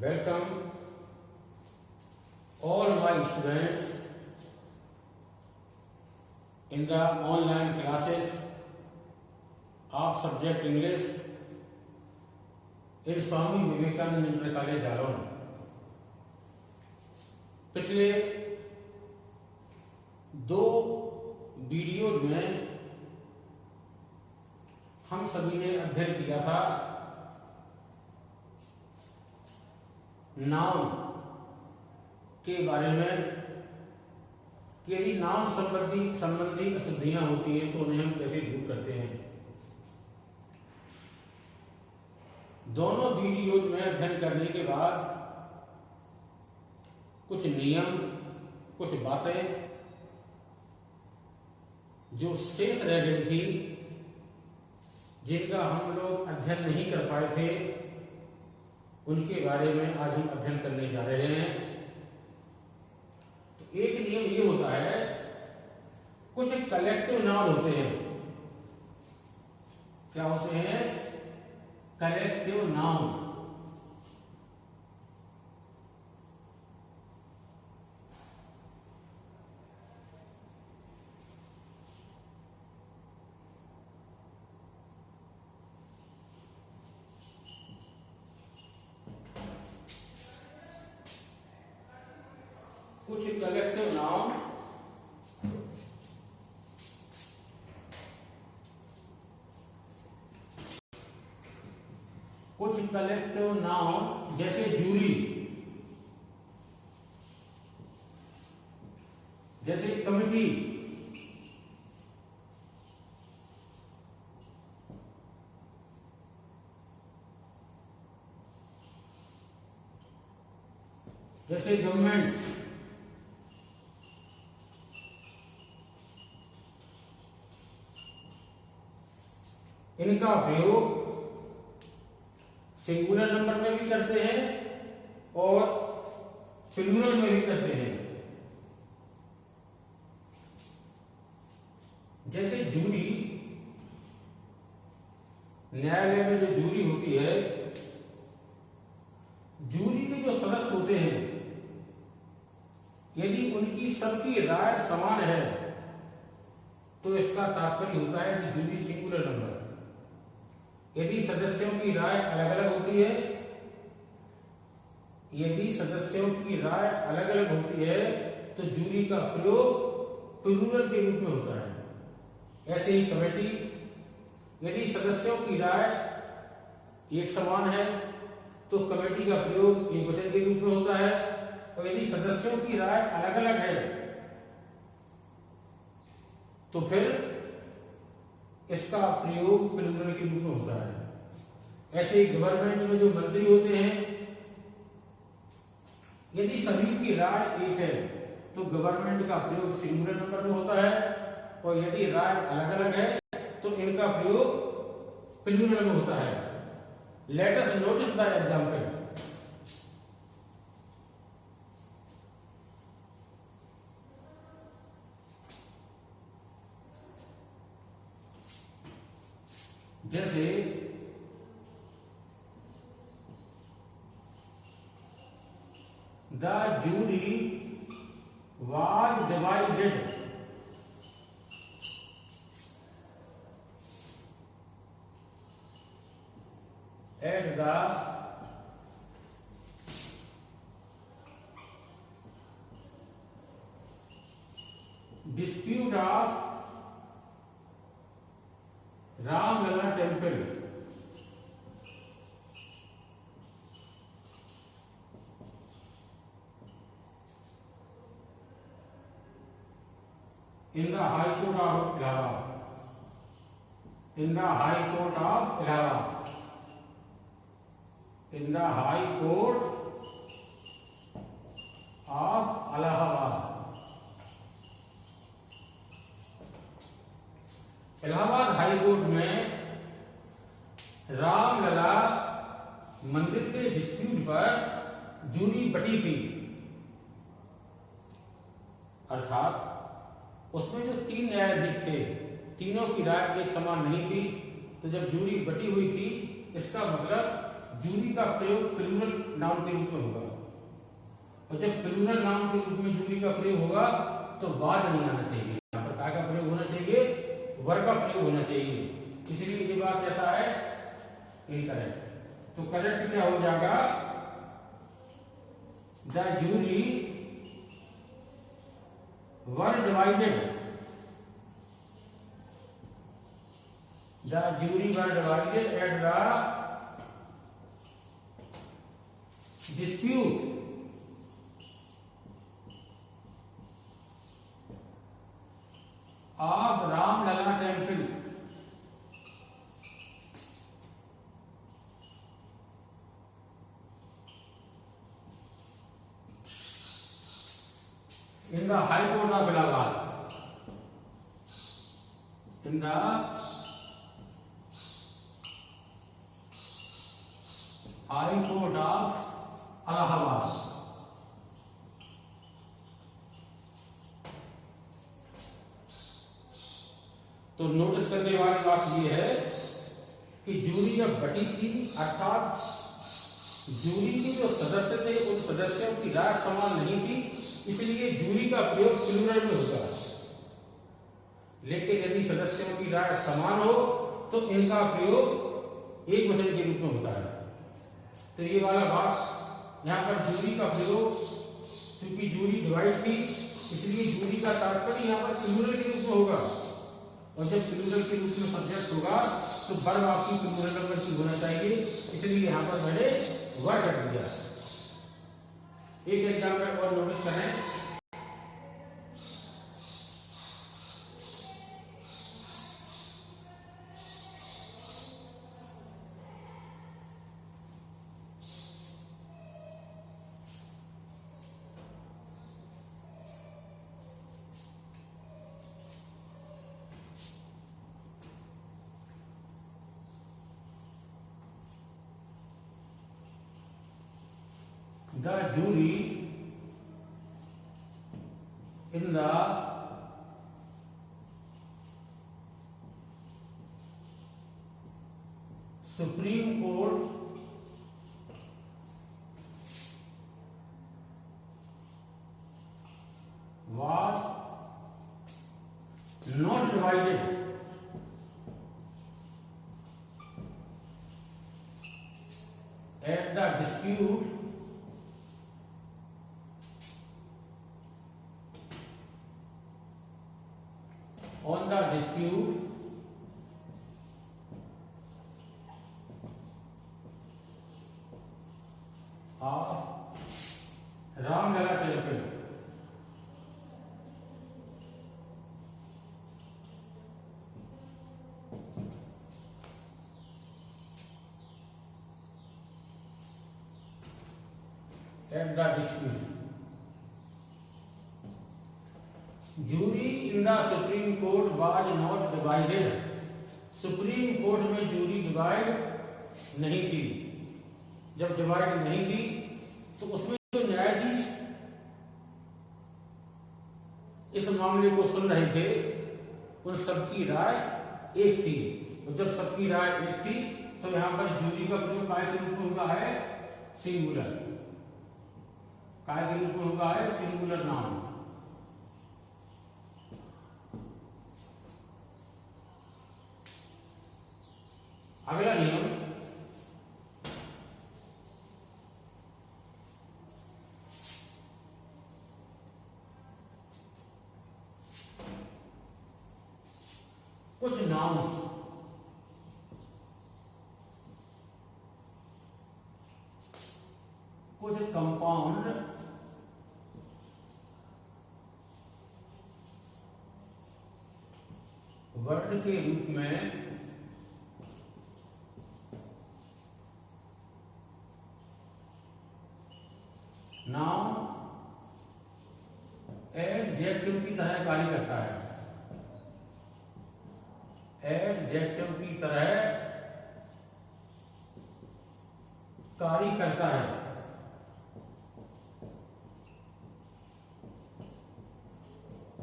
Welcome all my students in the online classes of subject English in Swami Vivekananda inter college Jalaun. पिछले दो video में हम सभी ने अध्ययन किया था नाउन के बारे में कि यदि नाउन संबंधी अशुद्धियां होती हैं तो उन्हें हम कैसे दूर करते हैं। दोनों वीडियो में अध्ययन करने के बाद कुछ नियम, कुछ बातें जो शेष रह गई थी, जिनका हम लोग अध्ययन नहीं कर पाए थे, उनके बारे में आज हम अध्ययन करने जा रहे हैं। तो एक नियम ये होता है, कुछ कलेक्टिव नाउन होते हैं। क्या होते हैं? Collective noun. कुछ कलेक्टिव नाउन जैसे जूरी, जैसे कमिटी, जैसे गवर्नमेंट, इनका प्रयोग सिंगुलर नंबर में भी करते हैं और प्लूरल में भी करते हैं। जैसे जूरी, न्यायालय में जो जूरी होती है, जूरी के जो सदस्य होते हैं, यदि उनकी सबकी राय समान है तो इसका तात्पर्य होता है कि जूरी सिंगुलर नंबर। यदि सदस्यों की राय अलग अलग होती है, तो जूरी का प्रयोग प्लूरल के रूप में होता है। ऐसे ही कमेटी, यदि सदस्यों की राय एक समान है तो कमेटी का प्रयोग एकवचन के रूप में होता है, और यदि सदस्यों की राय अलग अलग है तो फिर इसका प्रयोग प्लूरल के रूप में होता है। ऐसे ही गवर्नमेंट में जो मंत्री होते हैं, यदि सभी की राय एक है तो गवर्नमेंट का प्रयोग सिंगुलर नंबर में होता है, और यदि राय अलग अलग है तो इनका प्रयोग प्लूरल में होता है। Let us notice the example. जैसे the jury was divided at the dispute of Ramlala temple. In the High Court of Allahabad. In the High Court of Allahabad. In the High Court of Allahabad. Allahabad high court में रामलला मंदिर के dispute पर jury बटी थी। अर्थात उसमें जो 3 न्यायाधीश थे, तीनों की राय एक समान नहीं थी, तो जब जूरी बटी हुई थी, इसका मतलब जूरी का प्रयोग प्लूरल नाउन के रूप में होगा, और जब प्लूरल नाउन के रूप में जूरी का प्रयोग होगा तो बाद नहीं आना चाहिए, यहाँ पर का प्रयोग होना चाहिए, वर का प्रयोग होना चाहिए। इसलिए ये बात कैसा है, इनकरेक्ट। तो करेक्ट क्या हो जाएगा, the jury were divided, the jury were divided at the dispute of Ramlala temple in the High Court of Allahabad, in the High Court of Allahabad। तो नोटिस करने वाली बात यह है कि जूरी जब बटी थी, अर्थात जूरी के जो सदस्य थे उन सदस्यों की राय समान नहीं थी, इसलिए जूरी का प्रयोग प्लूरल में होता है। लेकिन यदि सदस्यों की राय समान हो तो इनका प्रयोग एक वचन के रूप में होता है। तो ये वाला बात यहाँ पर जूरी का प्रयोग, क्योंकि जूरी डिवाइड थी इसलिए जूरी का तात्पर्य यहाँ पर प्लूरल के रूप में होगा, और जब प्लूरल के रूप में सब्जेक्ट होगा तो वर्ब आपकी प्लूरल नंबर की होना चाहिए, इसलिए यहाँ पर मैंने वर्ब रख दिया। एक एग्जाम्पल और नोटिस करें, the jury in the Supreme Court was not divided at the dispute on the dispute of Ramlala temple। At the dispute, jury in the Supreme Court was not divided, Supreme Court में jury divide नहीं थी। जब divide नहीं थी तो उसमें जो न्यायाधीश इस मामले को सुन रहे थे उन सबकी राय एक थी, और जब सबकी राय एक थी तो यहाँ पर जूरी का प्रयोग काय के रूप में होगा है, सिंगुलर। काय के रूप में होगा है, सिंगुलर नाउन। अगला नियम, कुछ नाउन्स कुछ कंपाउंड वर्ड के रूप में नाउन एडजेक्टिव की तरह कार्य करता है, एडजेक्टिव की तरह कार्य करता है।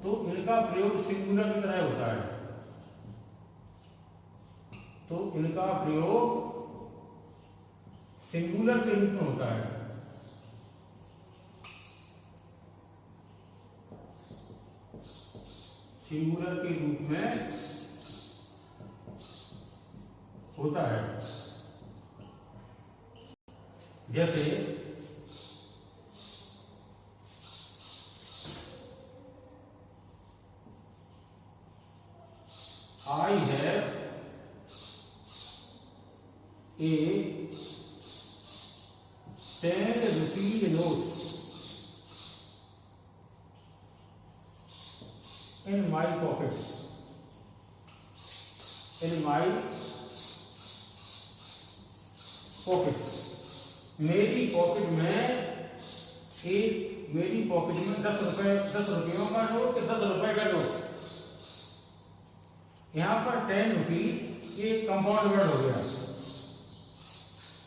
तो इनका प्रयोग सिंगुलर की तरह होता है, तो इनका प्रयोग सिंगुलर के रूप में होता है। सिंगुलर के रूप में होता है। जैसे I have a 10 rupee note in my pocket. In my pocket. मेरी पॉकेट में 10 रुपयों का नोट, 10 रुपए का नोट। यहां पर 10 रुपी एक कंपाउंड वर्ड हो गया।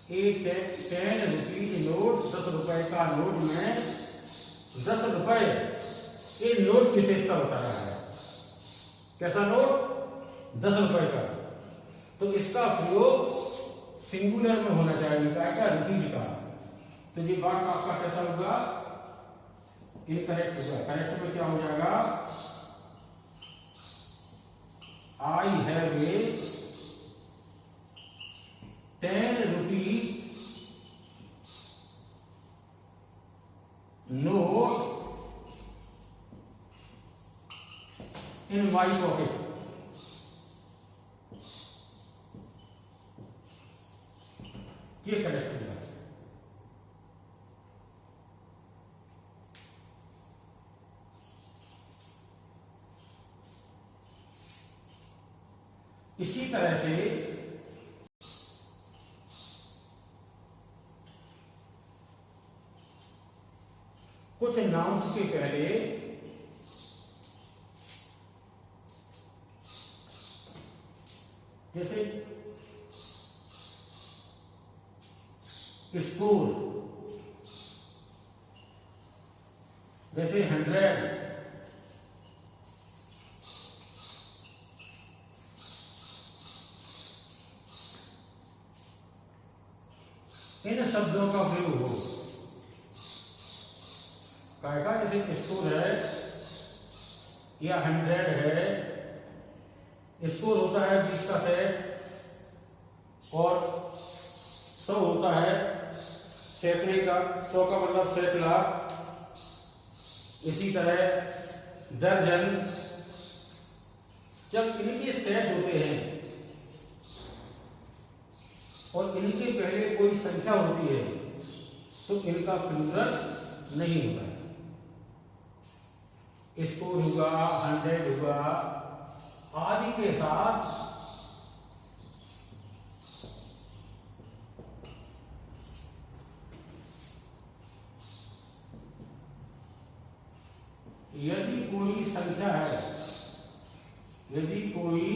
10 रुपी नोट, 10 रुपए का नोट में 10 रुपए, ये नोट विशेषता बता रहा है। कैसा नोट? 10 रुपए का। तो इसका प्रयोग सिंगुलर में होना चाहिए, क्या रुपीज का। तो ये बात आपका कैसा होगा? इनकरेक्ट होगा। करेक्ट में क्या हो जाएगा? I have a 10 rupee note in my pocket. ये करेक्ट होगा। इसी तरह से कुछ नाउन्स के पहले जैसे स्कूल, जैसे 100, इन शब्दों का प्रयोग हो। कहेगा जैसे स्कूल है या 100 है। स्कूल होता है 20 का सेट और 100 होता है सैकड़े का। 100 का मतलब सैकड़ा। इसी तरह दर्जन। जब इनके सेट होते हैं और इनके पहले कोई संख्या होती है तो इनका प्लूरल नहीं होगा। स्कूल होगा, 100 होगा, आदि के साथ यदि कोई संख्या है, यदि कोई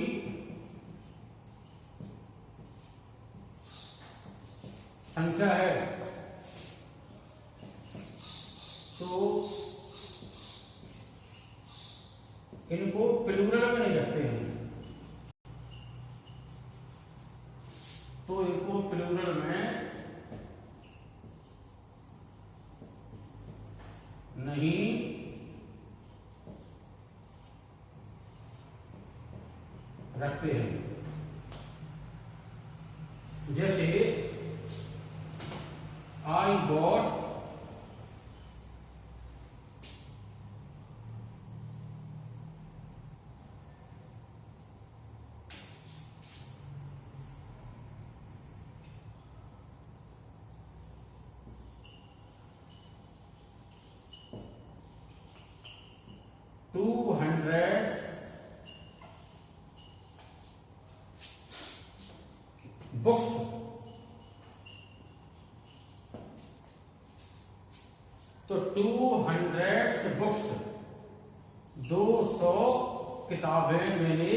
संख्या है तो इनको प्लूरल में नहीं रखते हैं। तो इनको प्लूरल में नहीं रखते हैं। जैसे I bought बुक्स। तो 200 बुक्स, 200 किताबें मैंने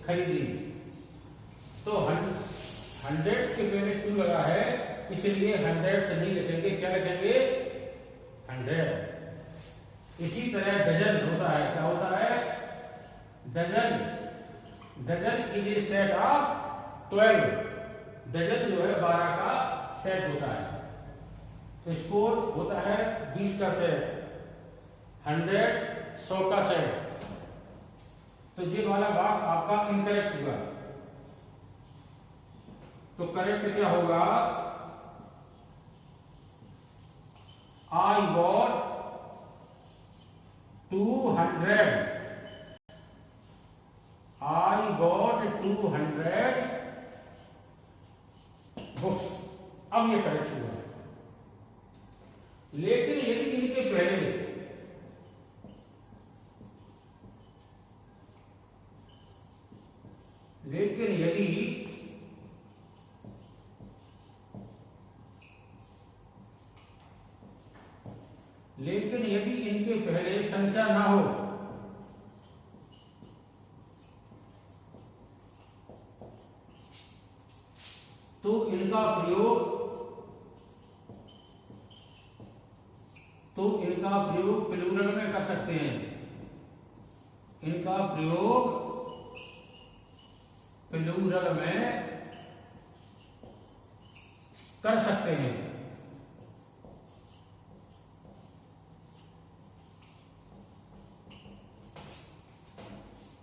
खरीदी। तो 100 के पहले 2 लगा है, इसलिए 100 से नहीं लिखेंगे। क्या लिखेंगे? 100। इसी तरह डजन होता है। क्या होता है? Dozen. Dozen is a set of 12। Dozen जो है 12 का सेट होता है। तो स्कोर होता है 20 का सेट, 100 100 का सेट। तो ये वाला भाग आपका इनकरेक्ट हुआ। तो करेक्ट क्या होगा? I got 200. I got 200 books. अब ये करेक्ट हुआ। लेकिन यदि इनके पहले लेकिन यदि इनके पहले संख्या ना हो तो इनका प्रयोग प्लूरल में कर सकते हैं। इनका प्रयोग प्लूरल में कर सकते हैं।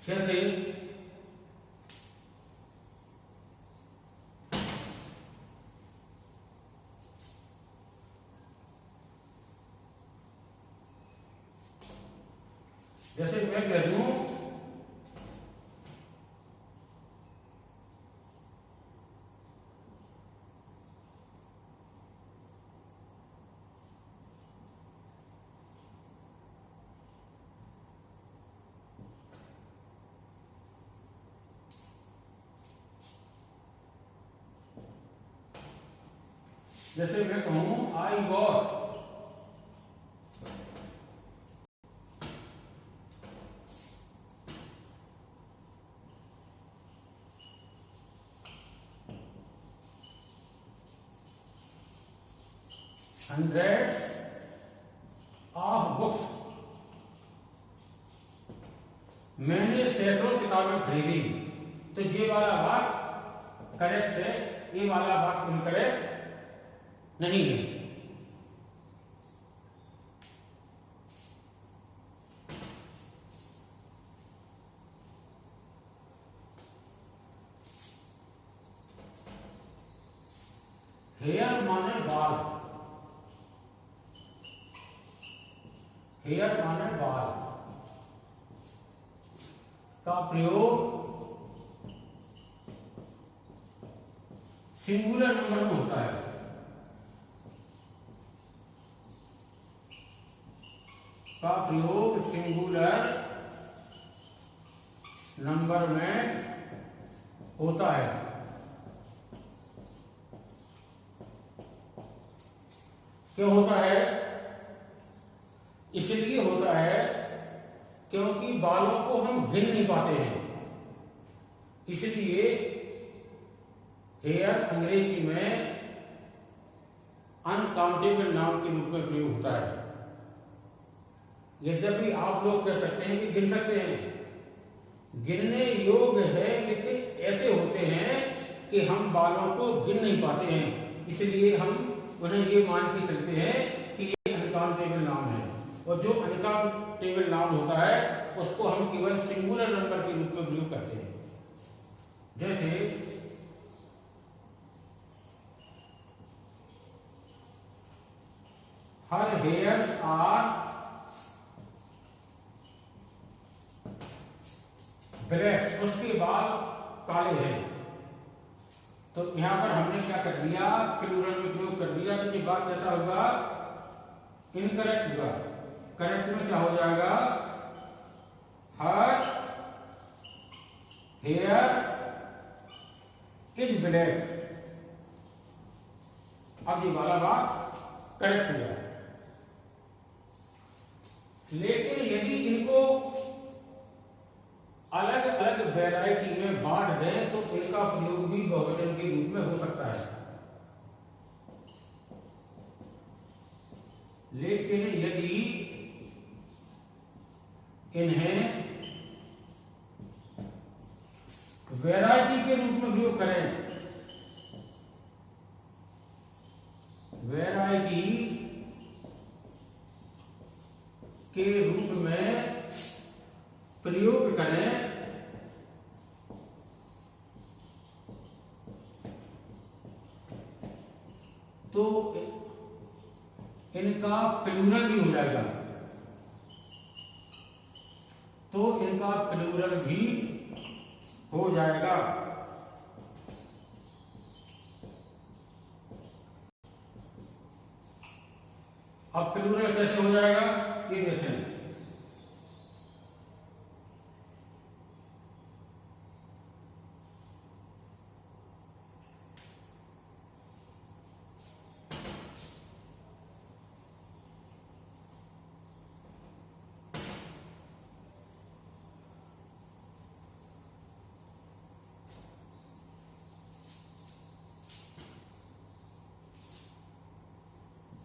कैसे? जैसे मैं कह रही हूं जैसे मैं कहूं I got hundreds of books। मैंने सैकड़ों किताबें खरीदी। तो ये वाला बात करेक्ट है, ये वाला बात इनकरेक्ट नहीं है। हेयर माने बाल, हेयर माने बाल का प्रयोग सिंगुलर नंबर में होता है। का प्रयोग सिंगुलर नंबर में होता है। क्यों होता है? इसलिए होता है क्योंकि बालों को हम गिन नहीं पाते हैं, इसलिए हेयर अंग्रेजी में अनकाउंटेबल नाउन के रूप में प्रयोग होता है। यद्यपि आप लोग कह सकते हैं कि गिन सकते हैं, गिनने योग्य है, लेकिन ऐसे होते हैं कि हम बालों को गिन नहीं पाते हैं, इसलिए हम उन्हें ये मान के चलते हैं कि ये अनकाउंटेबल नाउन है। और जो अनकाउंटेबल नाउन होता है उसको हम केवल सिंगुलर नंबर के रूप में प्रयोग करते हैं। जैसे हर हेयर्स आर ब्लैक, उसके बाल काले हैं। तो यहां पर हमने क्या कर दिया? प्लूरल में प्रयोग कर दिया। तो ये बात कैसा होगा? इनकरेक्ट होगा। करेक्ट में क्या हो जाएगा? Her here is black. अब ये वाला बात करेक्ट हो जाए। लेकिन यदि इनको अलग अलग वैरायटी में बांट दें तो इनका प्रयोग भी बहुवचन के रूप में हो सकता है। लेकिन यदि इन्हें वैरायटी के रूप में प्रयोग करें एनर्जी के रूप में प्रयोग करें तो इनका प्लूरल भी हो जाएगा, तो इनका प्लूरल भी हो जाएगा। अब प्लूरल कैसे हो जाएगा ये देखें।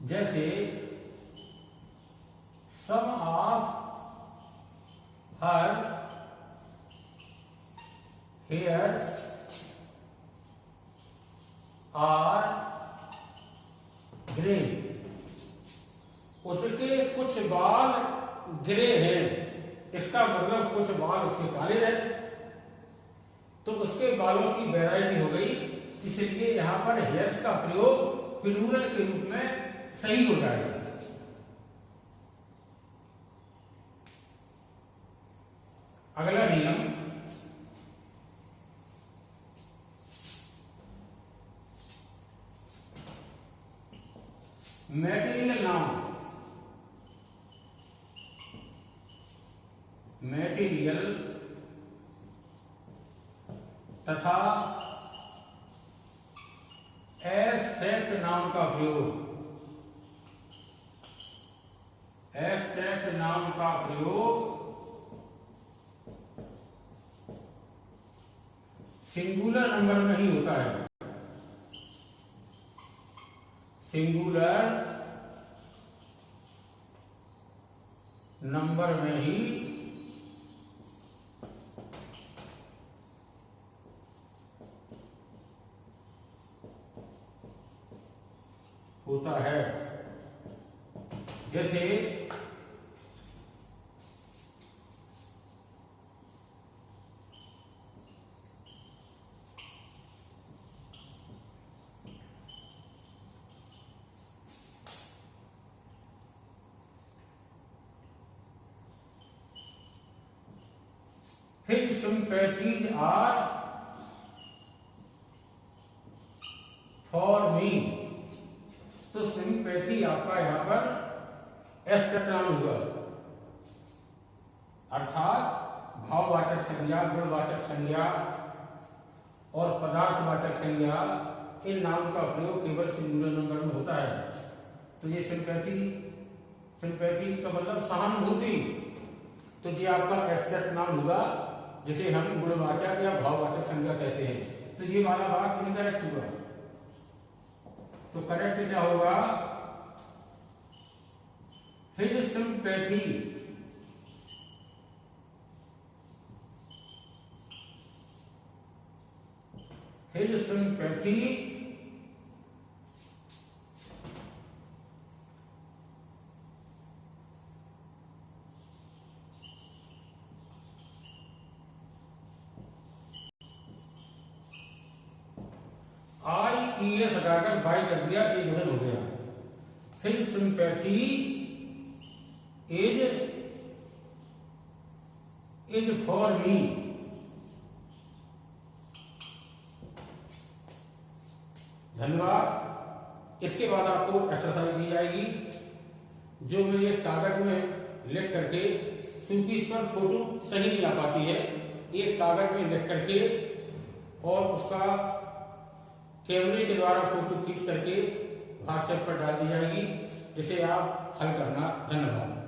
जैसे some of her hairs are grey, उसके कुछ बाल ग्रे हैं, इसका मतलब कुछ बाल उसके काले हैं, तो उसके बालों की वैरायटी हो गई, इसलिए यहां पर हेयर्स का प्रयोग प्लूरल के रूप में सही हो जाएगा। अगला नियम, मैटेरियल नाउन, मैटेरियल तथा एब्स्ट्रैक्ट नाउन का प्रयोग, एब्स्ट्रैक्ट नाउन का प्रयोग सिंगुलर नंबर में ही होता है, सिंगुलर नंबर में ही होता है। जैसे his sympathies are for me, तो सिंपैथी आपका यहां पर एब्स्ट्रैक्ट नाउन हुआ, अर्थात भाववाचक संज्ञा, गुणवाचक संज्ञा और पदार्थवाचक संज्ञा, इन नाउन का प्रयोग केवल सिंगुलर नंबर में होता है। तो ये सिंपैथी, सिंपैथी का मतलब सहानुभूति, तो ये आपका एब्स्ट्रैक्ट नाउन होगा, जिसे हम गुणवाचक या भाववाचक संज्ञा कहते हैं। तो ये वाला वाक्य इनकरेक्ट हुआ, तो करेक्ट क्या होगा, his sympathy his sympathy IES हटाकर बाई कर दिया, एक वजन हो गया। his sympathy is for me, धन्यवाद। इसके बाद आपको एक्सरसाइज दी जाएगी, जो मैं ये कागज में लिख करके, क्योंकि इस पर फोटो सही नहीं आ पाती है, एक कागज में लिख करके और उसका कैमरे के द्वारा फोटो खींच करके व्हाट्सएप पर डाल दी जाएगी, जिसे आप हल करना। धन्यवाद।